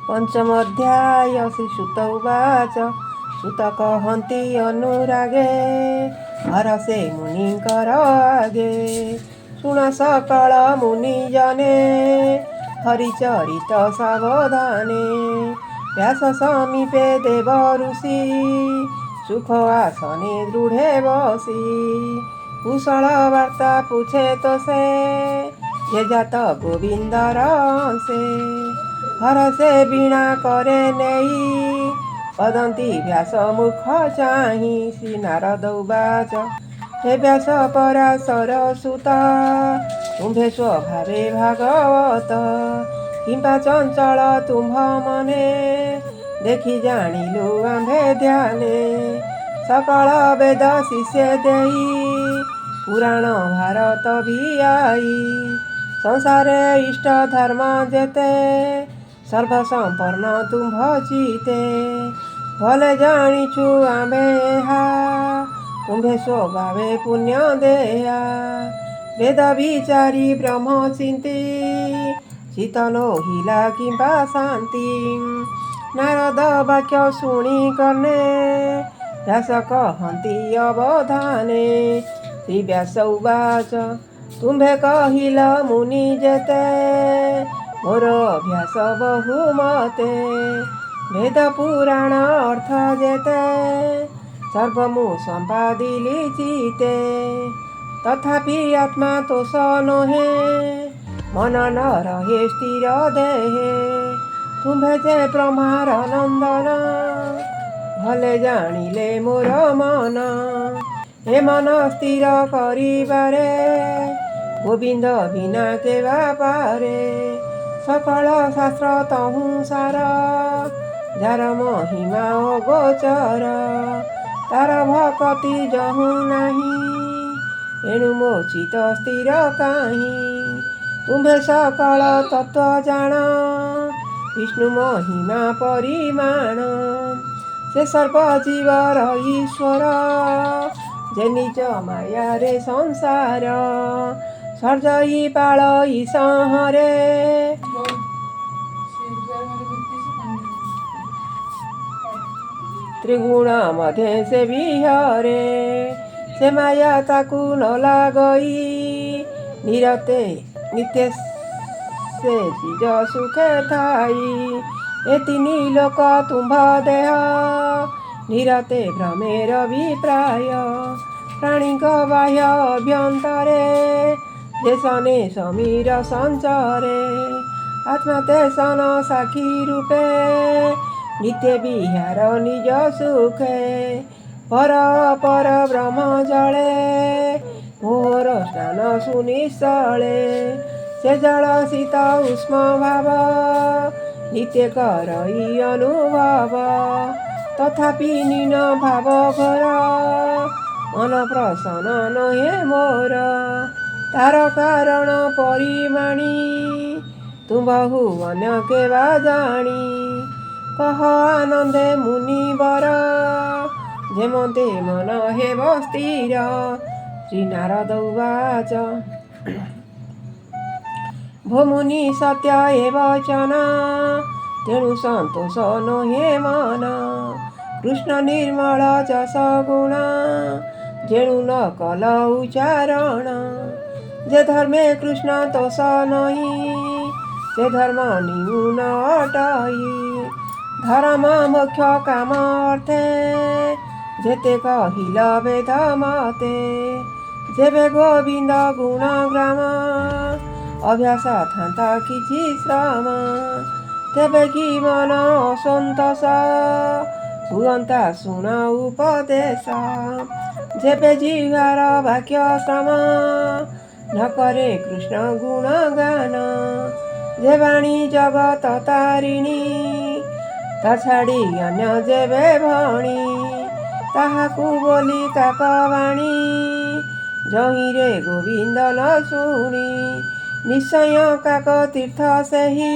पंचमोऽध्याय श्रीसुत उवाच सुत कहन्ति अनुरागे हरसे मुनिकर आगे शुण सकल मुनिजने हरिचरित सावधाने व्यास समीपे देव ऋषि सुख आसने दृढ़े बसी कुशल वार्ता पूछे तो से ये जात गोविंदर से हरसे वीणा करे नेई वदन्ति व्यास मुख चाहि श्री नारद उवाच हे व्यास पराशर सुत तुम्भे स्वभावे भागवत किंपा चंचल तुम्भ मने देखि जानिलु आम्भे ध्याने सकल वेद शिष्य देई पुराण भारत भी आई संसारे इष्ट धर्म जेते सर्वसंपन्न तुम्भ जीते भले जानिछु आम्भे हा तुम्भे स्वभावे पुण्य देया वेद विचारी ब्रह्म चिंती शीतलो हिला किंपा शांति नारद वाक्य शुणी कर्णे व्यास कहन्ति अवधाने श्री व्यास उवाच तुम्भे कहिल मुनि जेते मोर अभ्यास बहुमते वेद पुराण अर्थ जेते सर्वमु संपादिली चिते तथापि आत्मा तोष नहे मन न रहे स्थिर देहे तुम्भे जे ब्रह्मार नंदन भले जानिले मोर मन हे मन स्थिर करिबारे गोविंद बिना केवा पारे सकल शास्त्र तहु सार जार महिमा अगोचर तार भक्ति जहु नाही एणु मो चित स्थिर काहि तुम्भे सकल तत्व जान विष्णु महिमा परिमाण से सर्व जीवर ईश्वर जे निज माया रे संसार सर्जई पालई संहरे त्रिगुण मध्य से विहरे से माया ताकू न लागई निरते नित्य से चीज सुखे थाई ए तिनी लोक तुम्भ देह निरते भ्रमेर विप्राय प्राणी बाह्य अभ्यंतरे देशने समीर संचरे आत्मा तेसन साक्षी रूपे नित्य विहार निज सुखे पर पर ब्रह्म जले मोर स्नान सुनिश्चले से जल शीत उष्म भाव नित्य करई अनुभव तथापि नीन भाव घर मन प्रसन्न नहे मोर तार कारण परिमाणी तुम्बहु अन्य केवा जानी कह आनंदे मुनिवर जेमते मन हेब स्थिर श्री नारद उवाच भो मुनि सत्य एव वचन तेणु संतोष नहे मन कृष्ण निर्मल जस गुण जेणु न कल उच्चारण जे धर्मे कृष्ण तोष नहीं से धर्म न्यून अटई धर्म मोक्ष काम अर्थे जेते कहिल वेद मते जेबे गोविंद गुण ग्राम अभ्यास थांता किछि श्रम तेबे कि मन असंतोष हुअंता शुण उपदेश जेबे जिह्वार वाक्य श्रम न करे कृष्ण गुण गान जे वाणी जगत तारिणी ता छाड़ी अन्य जेबे भणी ताहाकू बोली काकवाणी जहिरे गोविंद न शुणी निश्चय काक तीर्थ सेही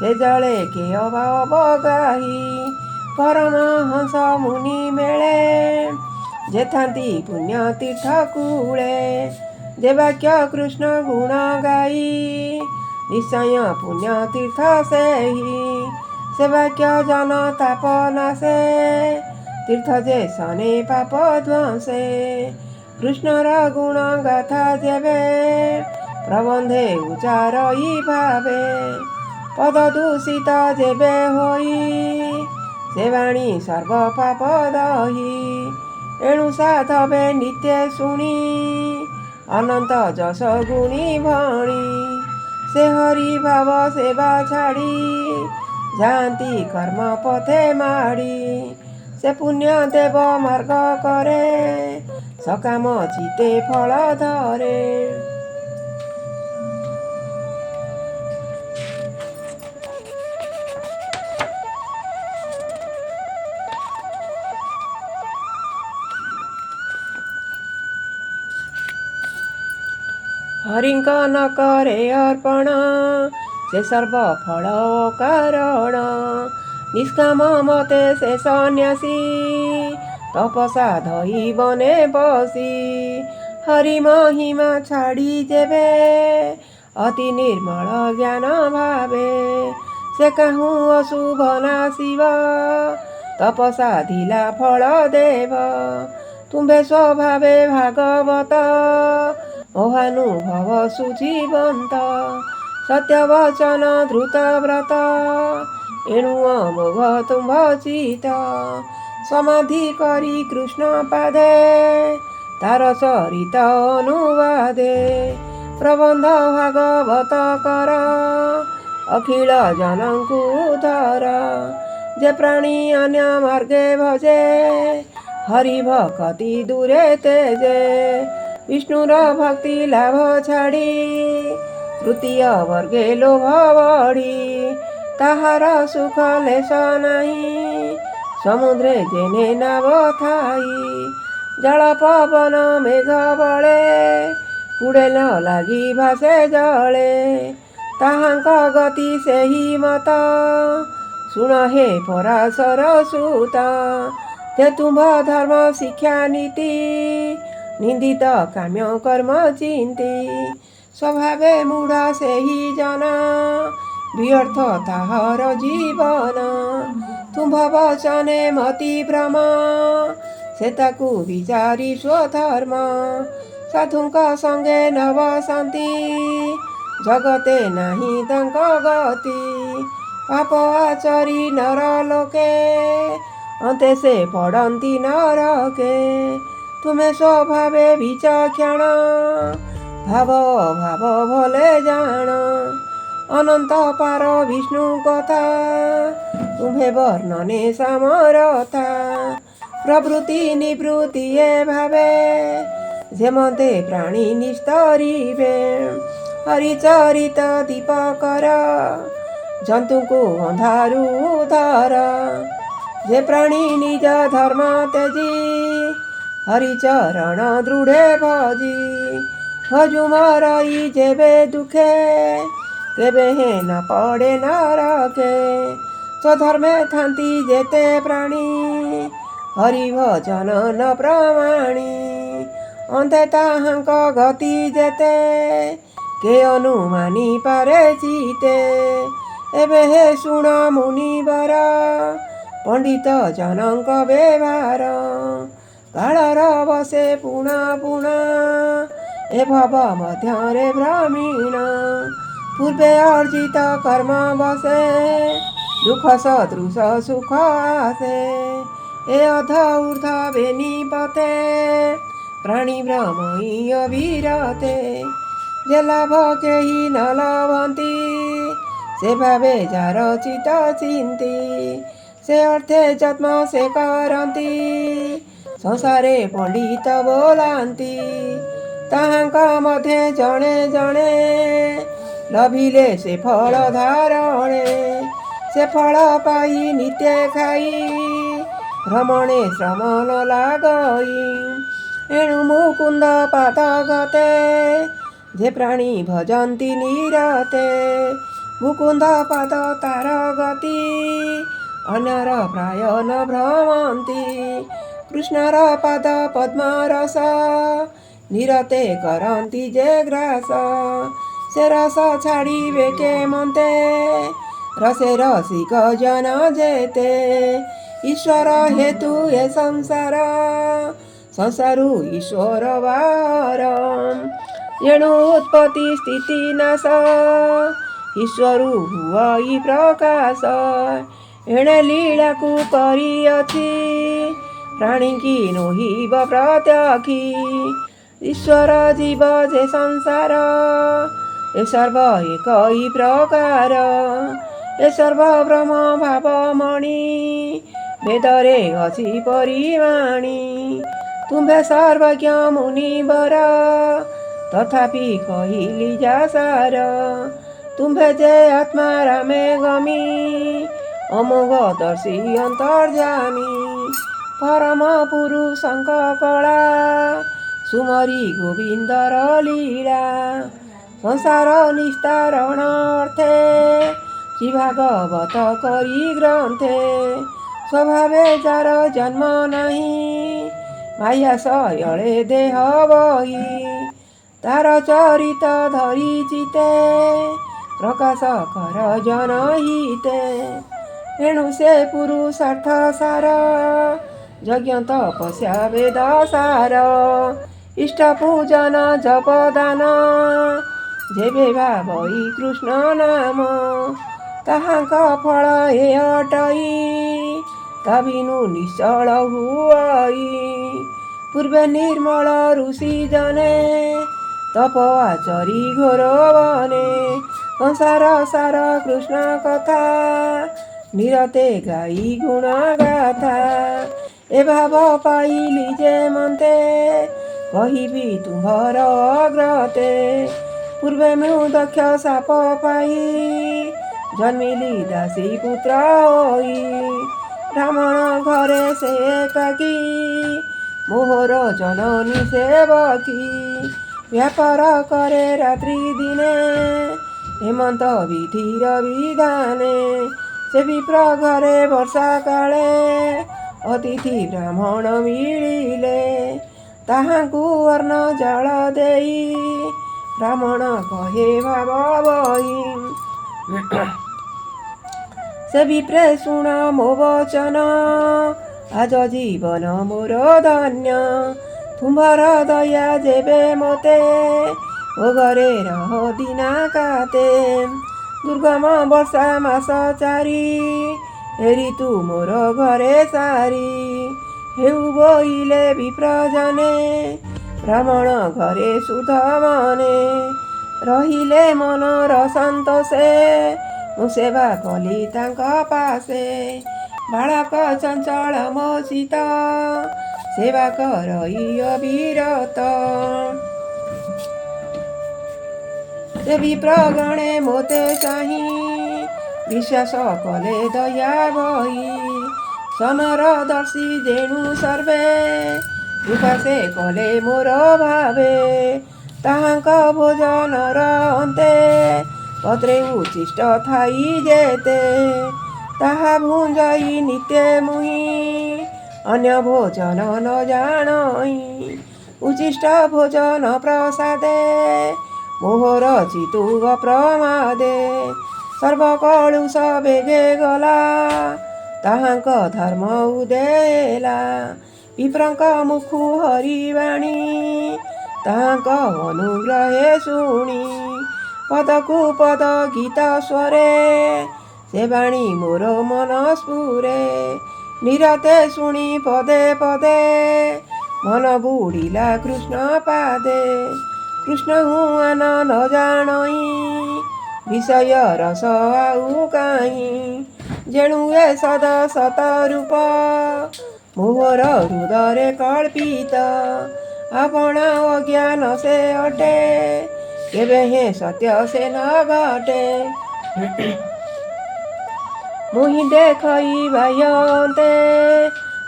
से जले के अभाव गाही परमहंस मुनि मेले जे थांती पुण्य तीर्थ कूले जे वाक्य कृष्ण गुण गाई निश्चय पुण्य तीर्थ सेही से वाक्य जन ताप नाशे तीर्थ जे सने पाप ध्वंसे कृष्णर गुण गाथा जेबे प्रबंधे उच्चारई भावे पद दूषित जेबे होई से वाणी सर्व पाप दही एणु साधवे नित्य शुणी अनंत जस गुणी भणी से हरि भाव सेवा छाड़ी जाती कर्म पथे माड़ी से पुण्य देव मार्ग करे सकाम चिते फल धरे। हरिंक न करे अर्पण से सर्व फल कारण निष्काम मते से सन्यासी तपसा धई बने बसी हरि महिमा छाड़ी जेबे अति निर्मल ज्ञान भावे से कहूँ अशुभ नाशिव तपसा धिला फल देव तुम्भे स्वभावे भागवत मोहानुभव सुजीवंत सत्यवचन धृत व्रत एणु अमोघ तुम्भ चित समाधि करी कृष्ण पादे तार चरित अनुवादे प्रबंध भागवत कर अखिल जनଙ୍କୁ उद्धार जे प्राणी अन्य मार्गे भजे हरि भक्ति दूरे तेजे विष्णुर भक्ति लाभ छाड़ी तृतीय वर्गे लोभ बढ़ी ताहार सुख लेश नहीं समुद्रे जेने नाव थाई जल पवन मेघ बळे कुड़े न लागी भासे जले ताहांक गति सेही मत शुण हे पराशर सुत ते तुम्भ धर्म शिक्षा नीति निंदित काम्य कर्म चिंती स्वभावे मूढ़ से ही जना व्यर्थ ताहर जीवन तुम्भ वचने मति भ्रम से ताकू विचारी स्वधर्म साधुंक संगे नव शांति जगते नाही तांक गति पाप आचरी नर लोके अंते से पड़ती नरके तुम्हें स्वभावे विचक्षण भाव भाव भले जान अनंत पार विष्णु कथा तुम्हें वर्णने सामरथा प्रवृत्ति निवृत्ति भावे जेमते प्राणी निस्तरीवे हरिचरित दीपकर जंतु को अंधारू उधार जे प्राणी निज धर्म तेजी हरिचरण दृढ़े भजी भजु मरई जेबे दुखे केबे हे न पड़े नरके स्वधर्मे थांती जेते प्राणी हरि भजन न प्रमाणी अंते ताहांक गति जेते के अनुमानी पारे चिते एबे हे शुण मुनिवर पंडित जनक व्यवहार कालर बसे पुणा पुणा ए भव मध्यरे भ्रमीण पूर्वे अर्जित कर्म बसे दुख सदृश सुख आसे ए अध ऊर्ध बेनी पथे प्राणी भ्रमई अविरते जे लाभ केही न लभंती से भावे जार चित चिंती से अर्थे जन्म से करती संसारे पंडित बोलांती ताहांक मध्य जणे जणे लभिले से फल धारणे से फल पाई नित्य खाई भ्रमणे श्रम न लागई एणु मुकुंद पाद गते जे प्राणी भजंती निरते मुकुंद पाद तार गति अन्यर प्राय न भ्रमंती कृष्णर पाद पद्म रस निरते करंती जे ग्रास ସେ ରସ ଛାଡ଼ିବେ କେ ମନ୍ତେ ରସେ ରସିକ ଜନ ଯେତେ ଈଶ୍ୱର ହେତୁ ଏ ସଂସାର ସଂସାରୁ ଈଶ୍ୱର ବାର ଏଣୁ ଉତ୍ପତ୍ତି ସ୍ଥିତି ନାଶ ଈଶ୍ୱରୁ ହୁଅଇ ପ୍ରକାଶ ଏଣେ ଲୀଳାକୁ କରିଅଛି ପ୍ରାଣୀକି ନୋହିବ ପ୍ରତ୍ୟକ୍ଷୀ ଈଶ୍ୱର ଜୀବ ଯେ ସଂସାର ଏ ସର୍ବ ଏକଇ ପ୍ରକାର ଏ ସର୍ବ ବ୍ରହ୍ମ ଭାବମଣି ବେଦରେ ଅଛି ପରିମାଣି ତୁମ୍ଭେ ସର୍ବଜ୍ଞ ମୁନିବର ତଥାପି କହିଲି ଯା ସାର ତୁମ୍ଭେ ଯେ ଆତ୍ମା ରାମେ ଗମି ଅମୋଘ ଦର୍ଶୀ ଅନ୍ତର୍ଯାମୀ ପରମ ପୁରୁଷଙ୍କ କଳା ସୁମରି ଗୋବିନ୍ଦର ଲୀଳା ସଂସାର ନିସ୍ତାରଣ ଅର୍ଥେ ଶ୍ରୀ ଭାଗବତ କରି ଗ୍ରନ୍ଥେ ସ୍ୱଭାବେ ଯାର ଜନ୍ମ ନାହିଁ ମାୟା ଶୟଳେ ଦେହ ବହି ତାର ଚରିତ ଧରି ଚିତେ ପ୍ରକାଶ କର ଜନହିତେ ଏଣୁ ସେ ପୁରୁଷାର୍ଥ ସାର ଯଜ୍ଞ ତପସ୍ୟା ବେଦ ସାର ଇଷ୍ଟ ପୂଜନ ଜପଦାନ ଯେବେ ଭାବଇ କୃଷ୍ଣ ନାମ ତାହାଙ୍କ ଫଳ ଏ ଅଟଇ ତବିନୁ ନିଶ୍ଚଳ ହୁଅଇ ପୂର୍ବେ ନିର୍ମଳ ଋଷି ଜନେ ତପ ଆଚରି ଘୋର ବନେ ସଂସାର ସାର କୃଷ୍ଣ କଥା ନିରତେ ଗାଇ ଗୁଣ ଗାଥା ଏ ଭାବ ପାଇଲି ଯେ ମନ୍ତେ କହିବି ତୁମ୍ଭର ଅଗ୍ରତେ ପୂର୍ବେ ମୁଁ ଦକ୍ଷ ସାପ ପାଇ ଜନ୍ମିଲି ଦାସୀ ପୁତ୍ର ହୋଇ ବ୍ରାହ୍ମଣ ଘରେ ସେ ଏକାକୀ ମୋହର ଜନନୀ ସେବକୀ ବ୍ୟାପାର କରେ ରାତ୍ରି ଦିନେ ହେମନ୍ତ ବିଧିର ବିଧାନେ ସେ ବିପ୍ର ଘରେ ବର୍ଷା କାଳେ ଅତିଥି ବ୍ରାହ୍ମଣ ମିଳିଲେ ତାହାଙ୍କୁ ଅନ୍ନ ଜଳ ଦେଇ ବ୍ରାହ୍ମଣ କହେ ଭାବ ବହି ସେ ବିପ୍ରେ ଶୁଣ ମୋ ବଚନ ଆଜ ଜୀବନ ମୋର ଧନ୍ୟ ତୁମ୍ଭର ଦୟା ଯେବେ ମୋତେ ମୋ ଘରେ ରହ ଦିନା କାତେ ଦୁର୍ଗମ ବର୍ଷା ମାସ ଚାରି ଋତୁ ମୋର ଘରେ ସାରି ହେଉ ବୋଇଲେ ବିପ୍ରଜନେ ବ୍ରାହ୍ମଣ ଘରେ ସୁଧ ମନେ ରହିଲେ ମନର ସନ୍ତୋଷେ ମୁଁ ସେବା କଲି ତାଙ୍କ ପାଶେ ବାଳକ ଚଞ୍ଚଳ ମୋ ଚିତ ସେବା କରଇ ଅବିରତ ସେ ବିପ୍ରଗଣେ ମୋତେ ଚାହିଁ ବିଶ୍ୱାସ କଲେ ଦୟା ବହି ସମର ଦର୍ଶୀ ଯେଣୁ ସର୍ବେ କୃପା ସେ କଲେ ମୋର ଭାବେ ତାହାଙ୍କ ଭୋଜନର ଅନ୍ତେ ପତ୍ରେ ଉଚ୍ଛିଷ୍ଟ ଥାଇ ଯେତେ ତାହା ଭୁଞ୍ଜଇ ନିତ୍ୟ ମୁହିଁ ଅନ୍ୟ ଭୋଜନ ନ ଜାଣଇ ଉଚ୍ଛିଷ୍ଟ ଭୋଜନ ପ୍ରସାଦେ ମୋହର ଚିତୁଗ ପ୍ରମାଦେ ସର୍ବକଳୁଷ ବେଗେ ଗଲା ତାହାଙ୍କ ଧର୍ମ ଉଦେଲା ବିପ୍ରଙ୍କ ମୁଖୁ ହରିବାଣୀ ତାହାଙ୍କ ଅନୁଗ୍ରହେ ଶୁଣି ପଦକୁ ପଦ ଗୀତ ସ୍ୱରେ ସେ ବାଣୀ ମୋର ମନ ସ୍ଫୁରେ ନିରତେ ଶୁଣି ପଦେ ପଦେ ମନ ବୁଡ଼ିଲା କୃଷ୍ଣ ପାଦେ କୃଷ୍ଣ ହୁଆନ ନ ଜାଣଇ ବିଷୟ ରସ ଆଉ କାହିଁ ଯେଣୁ ଏ ସଦ ସତ ରୂପ ମୋହର ହୃଦୟରେ କଳ୍ପିତ ଆପଣା ଅଜ୍ଞାନ ସେ ଅଟେ କେବେ ହେ ସତ୍ୟ ସେ ନ ଘଟେ ମୁହିଁ ଦେଖଇ ବାହ୍ୟନ୍ତେ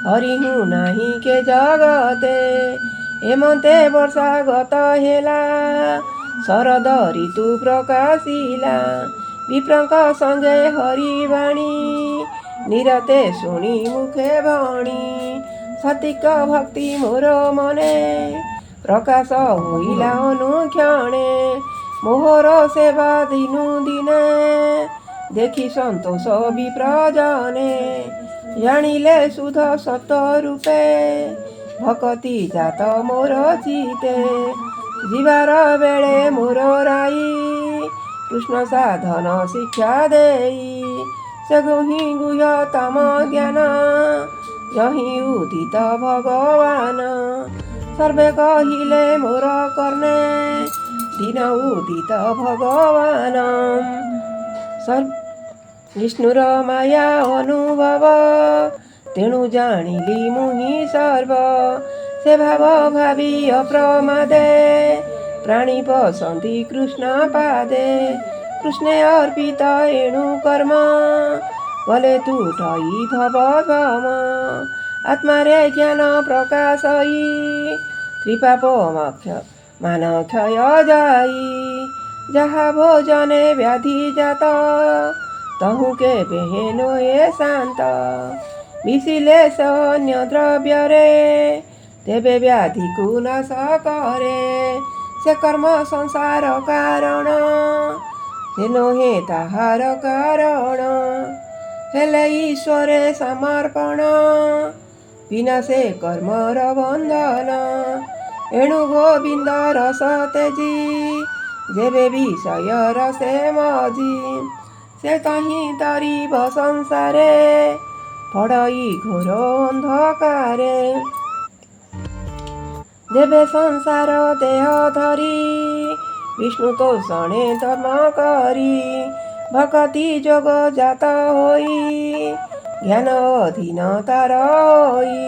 ହରିହୁ ନାହିଁ କେ ଜଗତେ ହେମନ୍ତେ ବର୍ଷା ଗତ ହେଲା ଶରଦ ଋତୁ ପ୍ରକାଶିଲା ବିପ୍ରଙ୍କ ସଙ୍ଗେ ହରିବାଣୀ ନିରତେ ଶୁଣି ମୁଖେ ଭଣି ସତିକ ଭକ୍ତି ମୋର ମନେ ପ୍ରକାଶ ହୋଇଲା ଅନୁକ୍ଷଣେ मोहर सेवा दिनु दिने देखि सन्तोष विप्रजने जानिले सुध सत रूपे भक्ति जात मोर चिते जीवार बेले मोर राई कृष्ण साधन शिक्षा देई से गुहि गुह्यतम ज्ञान यही उदित भगवान सर्वे कहिले मोर कर्णे दिन उदित भगवान विष्णुर माया अनुभव तेणु जानिली मुहि सर्व से भाव भावी अप्रमादे प्राणी पसन्ति कृष्ण पादे कृष्णे अर्पित एणु कर्म गले तुटई भवम आत्मा रे ज्ञान प्रकाशई त्रिपाप मान क्षय जाई जहा भोजने व्याधि जात तहु के बेहेनो ए शांत मिसिले से अन्य द्रव्य रे तेबे व्याधि को नाश करे से कर्म संसार कारण से नोहे ताहार कारण हेले ईश्वरे समर्पण बिना से कर्मर बंधन एणु गोविंद रस तेजी जेबे विषय रसे मजी से कहीं तरीब संसारे पड़ई घोर अंधकारे जेबे संसार देह धरी विष्णु तो शणे धर्म करी भक्ति जोग जात होई ज्ञान अधीन तार होई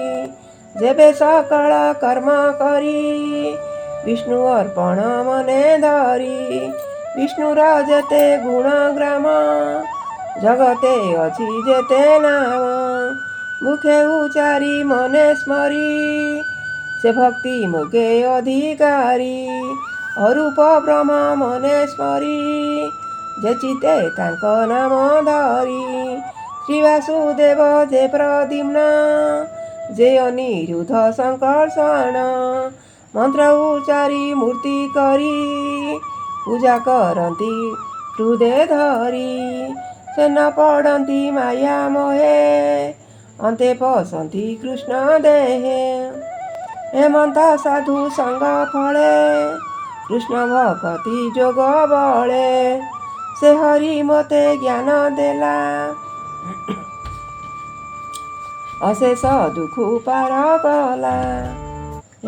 जेबे सकल कर्म करी विष्णु अर्पण मने धरी विष्णुर जेते गुण ग्राम जगते अछि जेते नाम मुखे उचारी मने स्मरी से भक्ति मुखे अधिकारी अरूप ब्रह्म मने स्मरी जे चिते तांक नाम धरी श्री वासुदेव जे प्रद्युम्न जे अनिरुद्ध संकर्षण मंत्र उच्चारी मूर्ति करी पूजा करती हृदय धरी से न पड़ती माया मोहे अंते पसंती कृष्ण देहे हेमंत साधु संग फले कृष्ण भक्ति जोग बले से हरि मते ज्ञान देला अशेष दुख पार कला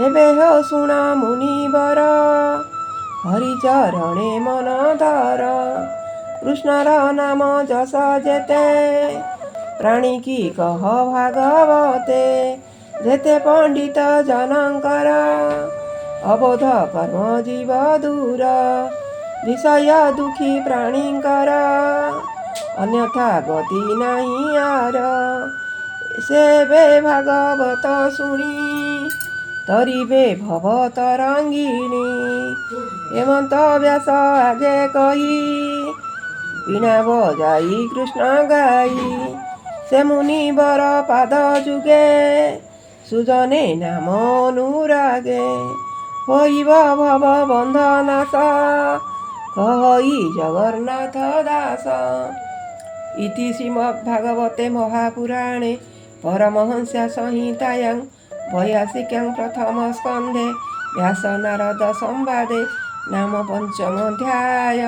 एबे हो शुण मुनिवर हरिचरणे मन धर कृष्णर नाम जस जेते प्राणी की कह भागवते जेते पंडित जनकर अबोध कर्म जीव दूर विषय दुखी प्राणीकर अन्यथा गति नहीं आर सेबे भागवत शुणी तरीबे भव तरंगिणी हेमंत व्यास आगे कही वीणा बजाई कृष्ण गाई से मुनि बर पाद जुगे सुजने नाम अनुरागे होइब भव बंध नाश कहई जगन्नाथ दास इति श्रीमद्भागवते महापुराणे परमहंस्या संहितायां 82 प्रथम स्कन्धे व्यास नारद संवादे नाम 5 अध्याय।